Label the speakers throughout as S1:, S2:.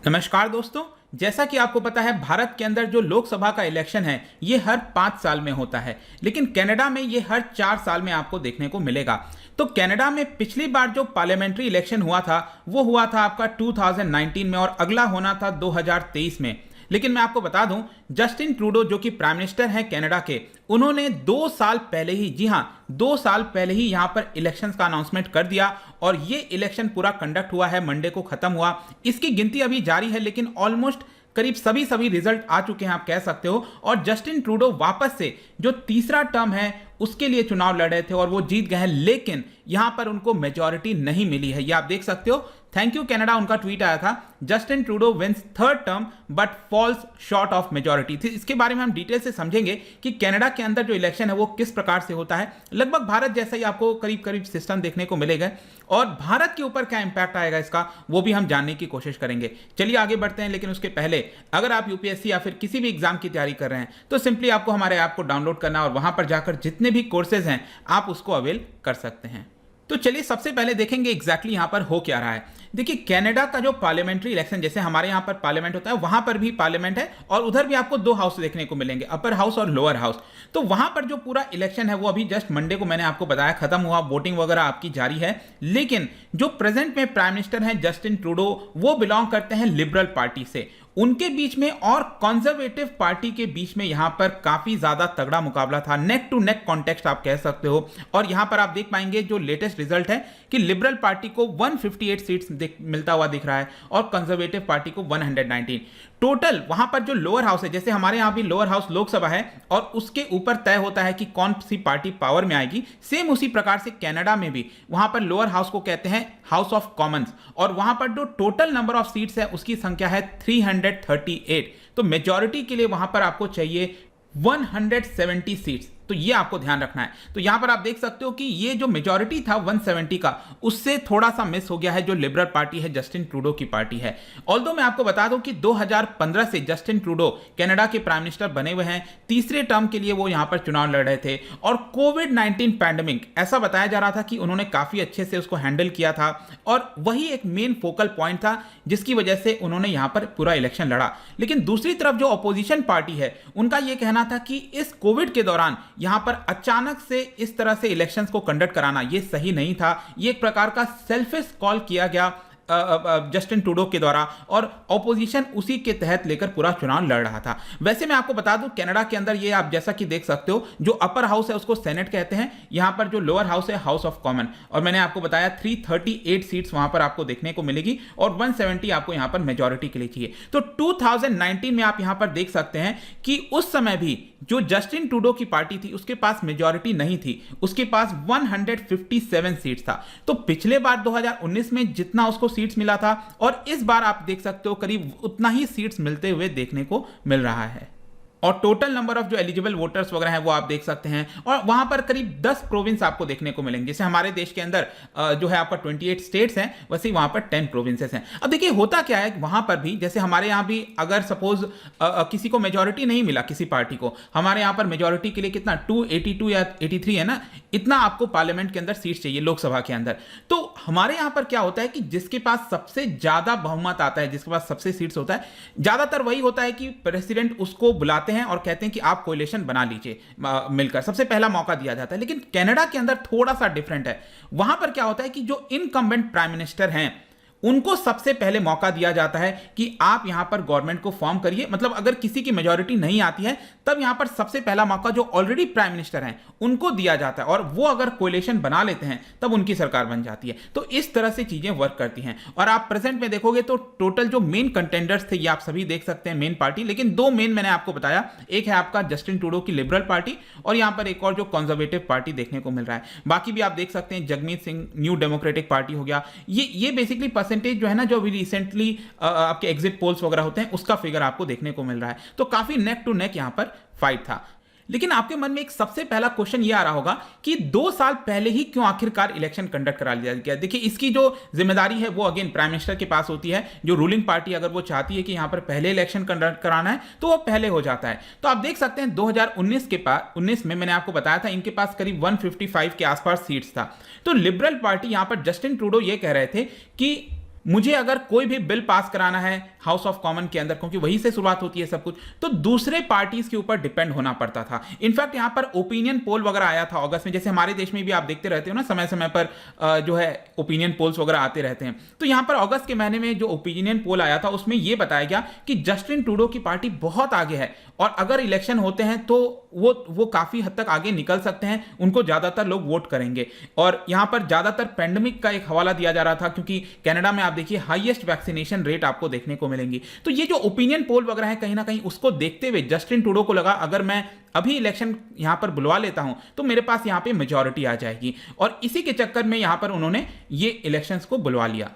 S1: नमस्कार दोस्तों। जैसा कि आपको पता है, भारत के अंदर जो लोकसभा का इलेक्शन है ये हर 5 साल में होता है, लेकिन कनाडा में ये हर 4 साल में आपको देखने को मिलेगा। तो कनाडा में पिछली बार जो पार्लियामेंट्री इलेक्शन हुआ था वो हुआ था आपका 2019 में और अगला होना था 2023 में। लेकिन मैं आपको बता दूं, जस्टिन ट्रूडो जो कि प्राइम मिनिस्टर हैं कनाडा के, उन्होंने 2 साल पहले ही, जी हां 2 साल पहले ही यहां पर इलेक्शंस का अनाउंसमेंट कर दिया और ये इलेक्शन पूरा कंडक्ट हुआ है, मंडे को खत्म हुआ। इसकी गिनती अभी जारी है, लेकिन ऑलमोस्ट करीब सभी रिजल्ट आ चुके हैं, आप कह सकते हो। और जस्टिन ट्रूडो वापस से जो तीसरा टर्म है उसके लिए चुनाव लड़ रहे थे और वो जीत गए हैं, लेकिन यहां पर उनको मेजॉरिटी नहीं मिली है। ये आप देख सकते हो। थैंक यू कनाडा, उनका ट्वीट आया था, Justin Trudeau wins third term but falls short of majority. इसके बारे में हम डिटेल से समझेंगे कि कनाडा के अंदर जो इलेक्शन है वो किस प्रकार से होता है। लगभग भारत जैसा ही आपको करीब सिस्टम देखने को मिलेगा और भारत के ऊपर क्या इंपैक्ट आएगा इसका, वो भी हम जानने की कोशिश करेंगे। चलिए आगे बढ़ते हैं, लेकिन उसके पहले अगर आप यूपीएससी या फिर किसी भी एग्जाम की तैयारी कर रहे हैं तो सिंपली आपको हमारे ऐप को डाउनलोड करना और वहां पर जाकर जितने भी कोर्सेज हैं आप उसको अवेल कर सकते हैं। तो चलिए सबसे पहले देखेंगे एग्जैक्टली यहां पर हो क्या रहा है। देखिए, कनाडा का जो पार्लियामेंट्री इलेक्शन, जैसे हमारे यहां पर पार्लियामेंट होता है वहां पर भी पार्लियामेंट है और उधर भी आपको 2 हाउस देखने को मिलेंगे, अपर हाउस और लोअर हाउस। तो वहां पर जो पूरा इलेक्शन है वो अभी जस्ट मंडे को मैंने आपको बताया खत्म हुआ, वोटिंग वगैरह आपकी जारी है। लेकिन जो प्रेजेंट में प्राइम मिनिस्टर हैं जस्टिन ट्रूडो, वो बिलोंग करते हैं लिबरल पार्टी से। उनके बीच में और कंजर्वेटिव पार्टी के बीच में यहां पर काफी ज्यादा तगड़ा मुकाबला था, नेक टू नेक कॉन्टेक्स्ट आप कह सकते हो। और यहां पर आप देख पाएंगे जो लेटेस्ट रिजल्ट है कि लिबरल पार्टी को 158 सीट्स मिलता हुआ दिख रहा है और कंजर्वेटिव पार्टी को 119। टोटल वहां पर जो लोअर हाउस है, जैसे हमारे यहां भी लोअर हाउस लोकसभा है और उसके ऊपर तय होता है कि कौन सी पार्टी पावर में आएगी, सेम उसी प्रकार से कनाडा में भी वहां पर लोअर हाउस को कहते हैं हाउस ऑफ कॉमन्स और वहां पर जो टोटल नंबर ऑफ सीट्स है उसकी संख्या है 338। तो मेजॉरिटी के लिए वहां पर आपको चाहिए 170 सीट्स। तो ये आपको ध्यान रखना है। तो यहां पर आप देख सकते हो कि ये जो मेजॉरिटी था 170 का, उससे थोड़ा सा मिस हो गया है जो लिबरल पार्टी है, जस्टिन ट्रूडो की पार्टी है। ऑल्दो मैं आपको बता दूं कि 2015 से जस्टिन ट्रूडो कनाडा के प्राइम मिनिस्टर बने हुए हैं, तीसरे टर्म के लिए वो यहां पर चुनाव लड़ रहे थे और कोविड-19 पैंडेमिक ऐसा बताया जा रहा था कि उन्होंने काफी अच्छे से उसको हैंडल किया था और वही एक मेन फोकल पॉइंट था जिसकी वजह से उन्होंने यहां पर पूरा इलेक्शन लड़ा। लेकिन दूसरी तरफ जो अपोजिशन पार्टी है उनका यह कहना था कि इस कोविड के दौरान यहां पर अचानक से इस तरह से इलेक्शंस को कंडक्ट कराना ये सही नहीं था। ये एक प्रकार का सेल्फिश कॉल किया गया जस्टिन ट्रूडो के द्वारा और ऑपोजिशन उसी के तहत लेकर पूरा चुनाव लड़ रहा था। वैसे मैं आपको बता दूं, कनाडा के अंदर ये आप जैसा कि देख सकते हो, जो अपर हाउस है उसको सेनेट कहते हैं, यहां पर जो लोअर हाउस है हाउस ऑफ कॉमन, और मैंने आपको बताया 338 सीट्स वहां पर आपको देखने को मिलेगी और 170 आपको यहां पर मेजॉरिटी के लिए चाहिए। तो 2019 में आप यहां पर देख सकते हैं कि उस समय भी जो जस्टिन ट्रूडो की पार्टी थी उसके पास मेजॉरिटी नहीं थी, उसके पास 157 सीट्स था। तो पिछले बार 2019 में जितना उसको सीट्स मिला था और इस बार आप देख सकते हो करीब उतना ही सीट्स मिलते हुए देखने को मिल रहा है। और टोटल नंबर ऑफ जो एलिजिबल वोटर्स वगैरह हैं वो आप देख सकते हैं और वहां पर करीब 10 प्रोविंस आपको देखने को मिलेंगे। जैसे हमारे देश के अंदर जो है आपका 28 स्टेट्स हैं, वैसे ही वहां पर 10 प्रोविंसेस हैं। अब देखिए होता क्या है, वहां पर भी जैसे हमारे यहां भी अगर सपोज किसी को मेजॉरिटी नहीं मिला, किसी पार्टी को, हमारे यहां पर मेजॉरिटी के लिए कितना 282 या 83 है ना, इतना आपको पार्लियामेंट के अंदर सीट चाहिए लोकसभा के अंदर। तो हमारे यहां पर क्या होता है कि जिसके पास सबसे ज्यादा बहुमत आता है, जिसके पास सबसे सीट्स होता है, ज्यादातर वही होता है कि प्रेसिडेंट उसको बुलाते हैं और कहते हैं कि आप कोalition बना लीजिए, मिलकर सबसे पहला मौका दिया जाता है। लेकिन कनाडा के अंदर थोड़ा सा डिफरेंट है। वहां पर क्या होता है कि जो इनकम्बेंट प्राइम मिनिस्टर हैं उनको सबसे पहले मौका दिया जाता है कि आप यहां पर गवर्नमेंट को फॉर्म करिए। मतलब अगर किसी की मेजॉरिटी नहीं आती है तब यहां पर सबसे पहला मौका जो ऑलरेडी प्राइम मिनिस्टर हैं उनको दिया जाता है और वो अगर कोalition बना लेते हैं तब उनकी सरकार बन जाती है। तो इस तरह से चीजें वर्क करती हैं। और आप प्रेजेंट में देखोगे तो टोटल जो मेन कंटेंडर्स थे ये आप सभी देख सकते हैं, मेन पार्टी, लेकिन 2 मेन मैंने आपको बताया, एक है आपका जस्टिन ट्रूडो की लिबरल पार्टी और यहां पर एक और जो कंजर्वेटिव पार्टी देखने को मिल रहा है। बाकी भी आप देख सकते हैं, Jagmeet Singh new democratic party हो गया। ये बेसिकली परसेंटेज जो है ना, जो अभी रिसेंटली आपके एग्जिट पोल्स वगैरह होते हैं उसका फिगर आपको देखने को मिल रहा है। तो काफी नेक टू नेक यहां पर फाइट था। लेकिन आपके मन में एक सबसे पहला क्वेश्चन ये आ रहा होगा कि 2 साल पहले ही क्यों आखिरकार इलेक्शन कंडक्ट करा लिया गया। देखिए, इसकी जो जिम्मेदारी है वो अगेन प्राइम मिनिस्टर के पास होती है। जो रूलिंग पार्टी अगर वो चाहती है कि यहां पर पहले इलेक्शन कंडक्ट कराना है तो वो पहले हो जाता है। तो आप देख सकते हैं 2019 में मैंने आपको बताया था इनके पास करीब 155 के आसपास सीट्स था। तो लिबरल पार्टी यहां पर जस्टिन ट्रूडो ये कह रहे थे कि मुझे अगर कोई भी बिल पास कराना है हाउस ऑफ कॉमन के अंदर, क्योंकि वहीं से शुरुआत होती है सब कुछ, तो दूसरे पार्टीज के ऊपर डिपेंड होना पड़ता था। इनफैक्ट यहां पर ओपिनियन पोल वगैरह आया था अगस्त में, जैसे हमारे देश में भी आप देखते रहते हो ना, समय समय पर जो है ओपिनियन पोल्स वगैरह आते रहते हैं। तो यहां पर अगस्त के महीने में जो ओपिनियन पोल आया था उसमें यह बताया गया कि जस्टिन ट्रूडो की पार्टी बहुत आगे है और अगर इलेक्शन होते हैं तो वो काफी हद तक आगे निकल सकते हैं, उनको ज्यादातर लोग वोट करेंगे। और यहां पर ज्यादातर पेंडेमिक का एक हवाला दिया जा रहा था, क्योंकि कनाडा में आप देखिए हाईएस्ट वैक्सीनेशन रेट आपको देखने को मिलेंगी। तो ये जो ओपिनियन पोल वगैरह है कहीं ना कहीं उसको देखते हुए जस्टिन ट्रूडो को लगा अगर मैं अभी इलेक्शन यहां पर बुलवा लेता हूं तो मेरे पास यहां पे मेजॉरिटी आ जाएगी, और इसी के चक्कर में यहां पर उन्होंने ये इलेक्शंस को बुलवा लिया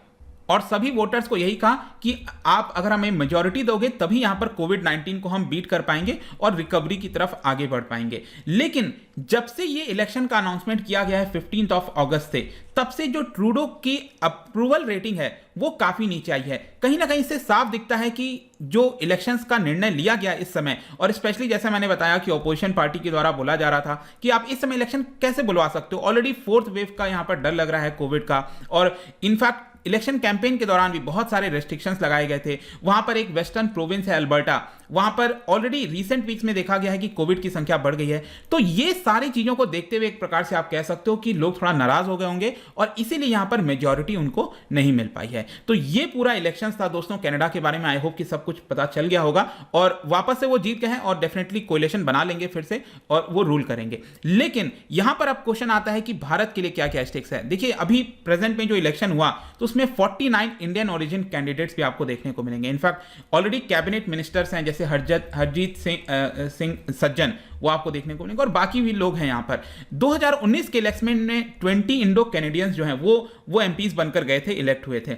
S1: और सभी वोटर्स को यही कहा कि आप अगर हमें मेजॉरिटी दोगे तभी यहां पर कोविड-19 को हम बीट कर पाएंगे और रिकवरी की तरफ आगे बढ़ पाएंगे। लेकिन जब से ये इलेक्शन का अनाउंसमेंट किया गया है 15 अगस्त से, तब से जो ट्रूडो की अप्रूवल रेटिंग है वो काफी नीचे आई है। कहीं ना कहीं इससे साफ दिखता है कि जो इलेक्शंस का निर्णय लिया गया इस समय, और स्पेशली जैसे मैंने बताया कि ऑपोजिशन पार्टी के द्वारा बोला जा रहा था कि आप इस समय इलेक्शन कैसे बुलवा सकते हो, ऑलरेडी फोर्थ वेव का यहां पर डर लग रहा है कोविड का, और इनफैक्ट इलेक्शन कैंपेन के दौरान भी बहुत सारे रेस्ट्रिक्शंस लगाए गए थे। वहां पर एक वेस्टर्न प्रोविंस है अल्बर्टा, वहां पर ऑलरेडी रीसेंट वीक्स में देखा गया है कि कोविड की संख्या बढ़ गई है। तो ये सारी चीजों को देखते हुए एक प्रकार से आप कह सकते हो कि लोग थोड़ा नाराज हो गए होंगे और इसीलिए यहां पर मेजॉरिटी उनको नहीं मिल पाई है। तो ये पूरा इलेक्शंस था दोस्तों कनाडा के बारे में। आई होप कि सब कुछ पता चल गया होगा और वापस से वो जीत गए हैं और डेफिनेटली कोलिशन बना लेंगे फिर से और वो रूल करेंगे। लेकिन यहां पर अब क्वेश्चन आता है कि भारत के लिए क्या क्या स्टेक्स है। देखिए अभी प्रेजेंट में जो इलेक्शन हुआ तो उसमें 49 इंडियन ओरिजिन कैंडिडेट्स भी आपको देखने को मिलेंगे। इनफैक्ट ऑलरेडी कैबिनेट मिनिस्टर्स हैं जैसे हरजीत सिंह सज्जन, वो आपको देखने को मिलेंगे और बाकी भी लोग हैं यहां पर। 2019 के इलेक्शन में 20 इंडो कैनेडियंस जो हैं वो एमपीज बनकर गए थे, इलेक्ट हुए थे।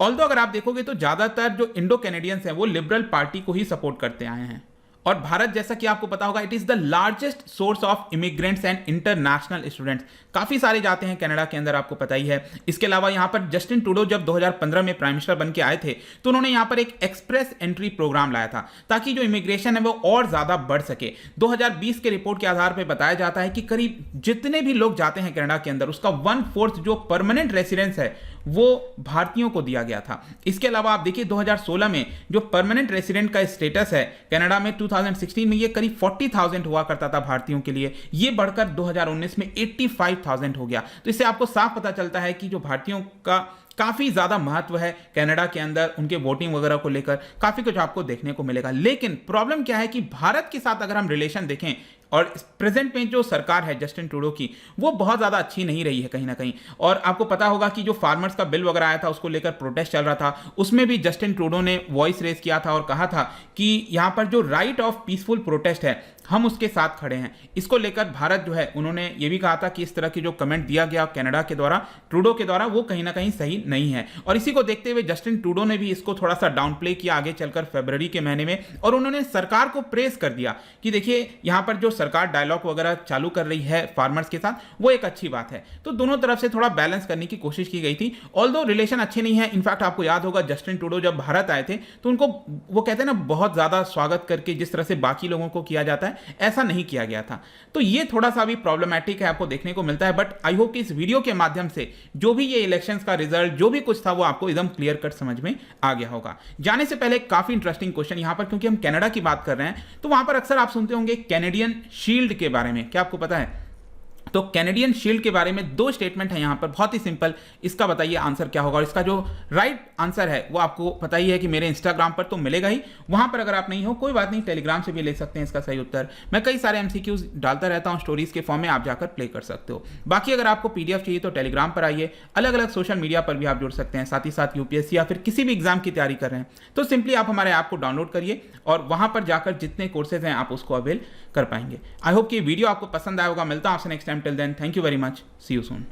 S1: ऑल्दो अगर आप देखोगे तो ज्यादातर जो इंडो कैनेडियंस हैं वो लिबरल पार्टी को ही सपोर्ट करते आए हैं। और भारत जैसा कि आपको पता होगा it is the largest source of immigrants and international students. काफी सारे जाते हैं कनाडा के अंदर, आपको पता ही है। इसके अलावा यहां पर जस्टिन ट्रूडो जब 2015 में प्राइम मिनिस्टर बन के आए थे तो उन्होंने यहां पर एक एक्सप्रेस एंट्री प्रोग्राम लाया था ताकि जो इमिग्रेशन है वो और ज्यादा बढ़ सके। 2020 के रिपोर्ट के आधार पर बताया जाता है कि करीब जितने भी लोग जाते हैं कनाडा के अंदर उसका 1/4 जो परमानेंट रेसिडेंस है वो भारतीयों को दिया गया था। इसके अलावा आप देखिए 2016 में जो परमानेंट रेसिडेंट का स्टेटस है कनाडा में 2016 में ये करीब 40,000 हुआ करता था भारतीयों के लिए, ये बढ़कर 2019 में 85,000 हो गया। तो इससे आपको साफ पता चलता है कि जो भारतीयों का काफी ज्यादा महत्व है कनाडा के अंदर, उनके वोटिंग वगैरह को लेकर काफी कुछ आपको देखने को मिलेगा। लेकिन प्रॉब्लम क्या है कि भारत के साथ अगर हम रिलेशन देखें और प्रेजेंट में जो सरकार है जस्टिन ट्रूडो की वो बहुत ज्यादा अच्छी नहीं रही है कहीं ना कहीं। और आपको पता होगा कि जो फार्मर्स का बिल वगैरह आया था उसको लेकर प्रोटेस्ट चल रहा था, उसमें भी जस्टिन ट्रूडो ने वॉइस रेज किया था और कहा था कि यहां पर जो राइट ऑफ पीसफुल प्रोटेस्ट है हम उसके साथ खड़े हैं। इसको लेकर भारत जो है उन्होंने ये भी कहा था कि इस तरह की जो कमेंट दिया गया कनाडा के द्वारा ट्रूडो के द्वारा वो कहीं ना कहीं सही नहीं है। और इसी को देखते हुए जस्टिन ट्रूडो ने भी इसको थोड़ा सा डाउन प्ले किया आगे चलकर फरवरी के महीने में, और उन्होंने सरकार को प्रेस कर दिया कि देखिए यहां पर जो सरकार डायलॉग वगैरह चालू कर रही है फार्मर्स के साथ वो एक अच्छी बात है। तो दोनों तरफ से थोड़ा बैलेंस करने की कोशिश की गई थी, ऑल्दो रिलेशन अच्छे नहीं है। इनफैक्ट आपको याद होगा जस्टिन ट्रूडो जब भारत आए थे तो उनको वो कहते हैं ना बहुत ज्यादा स्वागत करके जिस तरह से बाकी लोगों को किया जाता है ऐसा नहीं किया गया था। तो ये थोड़ा सा भी प्रॉब्लमैटिक है, आपको देखने को मिलता है। बट आई होप कि इस वीडियो के माध्यम से जो भी ये इलेक्शंस का रिजल्ट जो भी कुछ था वो आपको एकदम क्लियर कट समझ में आ गया होगा। जाने से पहले काफी इंटरेस्टिंग क्वेश्चन यहां पर, क्योंकि हम कनाडा की बात कर रहे हैं तो वहां पर अक्सर आप सुनते होंगे कैनेडियन शील्ड के बारे में। क्या आपको पता है? तो कैनेडियन शील्ड के बारे में दो स्टेटमेंट है यहां पर, बहुत ही सिंपल। इसका बताइए आंसर क्या होगा। और इसका जो राइट आंसर है वो आपको पता ही है कि मेरे इंस्टाग्राम पर तो मिलेगा ही, वहां पर अगर आप नहीं हो कोई बात नहीं, टेलीग्राम से भी ले सकते हैं इसका सही उत्तर। मैं कई सारे एमसीक्यूज डालता रहता हूं स्टोरीज के फॉर्म में, आप जाकर प्ले कर सकते हो। बाकी अगर आपको पीडीएफ चाहिए तो टेलीग्राम पर आइए, अलग अलग सोशल मीडिया पर भी आप जुड़ सकते हैं। साथ ही साथ यूपीएससी या फिर किसी भी एग्जाम की तैयारी कर रहे हैं तो सिंपली आप हमारे ऐप को डाउनलोड करिए और वहां पर जाकर जितने कोर्सेज हैं आप उसको अवेल कर पाएंगे। आई होप कि वीडियो आपको पसंद आया होगा। मिलता हूं आपसे next time. Till then thank you very much, see you soon.